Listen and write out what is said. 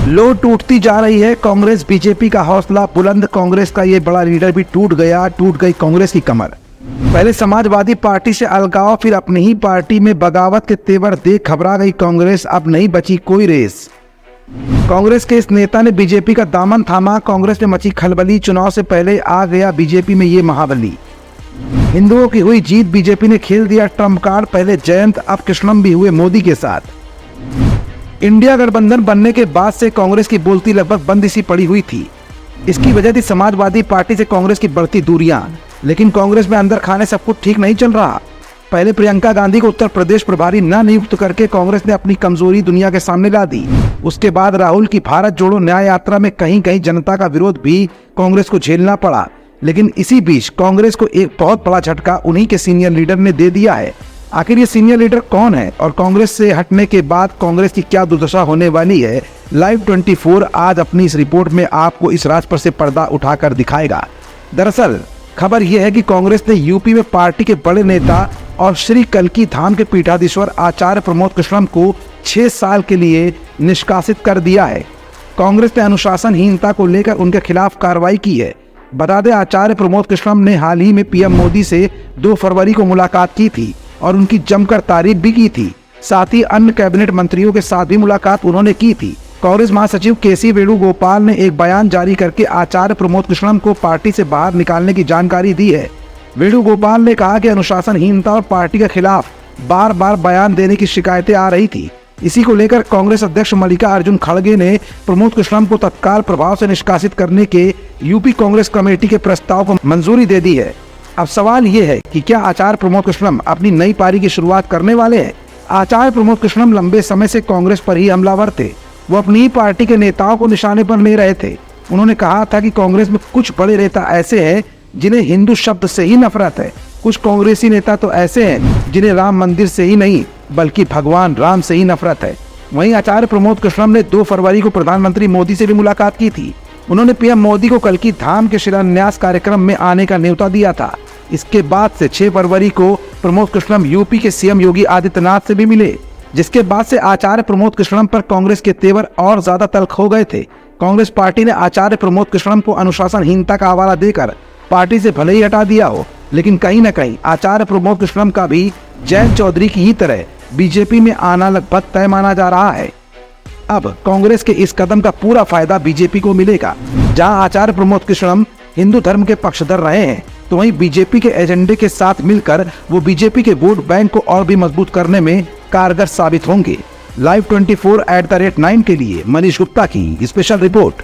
लो टूटती जा रही है कांग्रेस, बीजेपी का हौसला बुलंद, कांग्रेस का ये बड़ा लीडर भी टूट गया, टूट गई कांग्रेस की कमर। पहले समाजवादी पार्टी से अलगाव, फिर अपनी ही पार्टी में बगावत के तेवर देख घबरा गई कांग्रेस, अब नहीं बची कोई रेस। कांग्रेस के इस नेता ने बीजेपी का दामन थामा, कांग्रेस में मची खलबली, चुनाव से पहले आ गया बीजेपी में ये महाबली। हिंदुओं की हुई जीत, बीजेपी ने खेल दिया ट्रम्प कार्ड, पहले जयंत अब कृष्णम भी हुए मोदी के साथ। इंडिया गठबंधन बनने के बाद से कांग्रेस की बोलती लगभग बंद सी पड़ी हुई थी। इसकी वजह थी समाजवादी पार्टी से कांग्रेस की बढ़ती दूरियां, लेकिन कांग्रेस में अंदर खाने सब कुछ ठीक नहीं चल रहा। पहले प्रियंका गांधी को उत्तर प्रदेश प्रभारी न नियुक्त करके कांग्रेस ने अपनी कमजोरी दुनिया के सामने ला दी। उसके बाद राहुल की भारत जोड़ो न्याय यात्रा में कहीं कहीं जनता का विरोध भी कांग्रेस को झेलना पड़ा। लेकिन इसी बीच कांग्रेस को एक बहुत बड़ा झटका उन्हीं के सीनियर लीडर ने दे दिया है। आखिर ये सीनियर लीडर कौन है और कांग्रेस से हटने के बाद कांग्रेस की क्या दुर्दशा होने वाली है? लाइव 24 आज अपनी इस रिपोर्ट में आपको इस राज पर से पर्दा उठाकर दिखाएगा। दरअसल खबर यह है कि कांग्रेस ने यूपी में पार्टी के बड़े नेता और श्री कल्की धाम के पीठाधीश्वर आचार्य प्रमोद कृष्णम को 6 साल के लिए निष्कासित कर दिया है। कांग्रेस ने अनुशासनहीनता को लेकर उनके खिलाफ कार्रवाई की है। बता दें, आचार्य प्रमोद कृष्णम ने हाल ही में पीएम मोदी से 2 फरवरी को मुलाकात की थी और उनकी जमकर तारीफ भी की थी। साथ ही अन्य कैबिनेट मंत्रियों के साथ भी मुलाकात उन्होंने की थी। कांग्रेस महासचिव केसी वेणुगोपाल ने एक बयान जारी करके आचार्य प्रमोद कृष्णम को पार्टी से बाहर निकालने की जानकारी दी है। वेणुगोपाल ने कहा कि अनुशासनहीनता और पार्टी के खिलाफ बार बार बयान देने की शिकायतें आ रही थी। इसी को लेकर कांग्रेस अध्यक्ष मल्लिकार्जुन खड़गे ने प्रमोद कृष्णम को तत्काल प्रभाव से निष्कासित करने के यूपी कांग्रेस कमेटी के प्रस्ताव को मंजूरी दे दी है। अब सवाल ये है कि क्या आचार्य प्रमोद कृष्णम अपनी नई पारी की शुरुआत करने वाले हैं? आचार्य प्रमोद कृष्णम लंबे समय से कांग्रेस पर ही हमलावर थे। वो अपनी ही पार्टी के नेताओं को निशाने पर ले रहे थे। उन्होंने कहा था कि कांग्रेस में कुछ बड़े नेता ऐसे हैं जिन्हें हिंदू शब्द से ही नफरत है। कुछ कांग्रेसी नेता तो ऐसे हैं जिन्हें राम मंदिर से ही नहीं बल्कि भगवान राम से ही नफरत है। वहीं आचार्य प्रमोद कृष्णम ने 2 फरवरी को प्रधानमंत्री मोदी से भी मुलाकात की थी। उन्होंने पीएम मोदी को कल्की धाम के शिलान्यास कार्यक्रम में आने का न्योता दिया था। इसके बाद से 6 फरवरी को प्रमोद कृष्णम यूपी के सीएम योगी आदित्यनाथ से भी मिले, जिसके बाद से आचार्य प्रमोद कृष्णम पर कांग्रेस के तेवर और ज्यादा तल्ख हो गए थे। कांग्रेस पार्टी ने आचार्य प्रमोद कृष्णम को अनुशासनहीनता का हवाला देकर पार्टी से भले ही हटा दिया हो, लेकिन कहीं न कहीं आचार्य प्रमोद कृष्णम का भी जयंत चौधरी की ही तरह बीजेपी में आना लगभग तय माना जा रहा है। अब कांग्रेस के इस कदम का पूरा फायदा बीजेपी को मिलेगा। जहां आचार्य प्रमोद कृष्णम हिंदू धर्म के पक्षधर रहे हैं, तो वहीं बीजेपी के एजेंडे के साथ मिलकर वो बीजेपी के वोट बैंक को और भी मजबूत करने में कारगर साबित होंगे। लाइव 24 @9 के लिए मनीष गुप्ता की स्पेशल रिपोर्ट।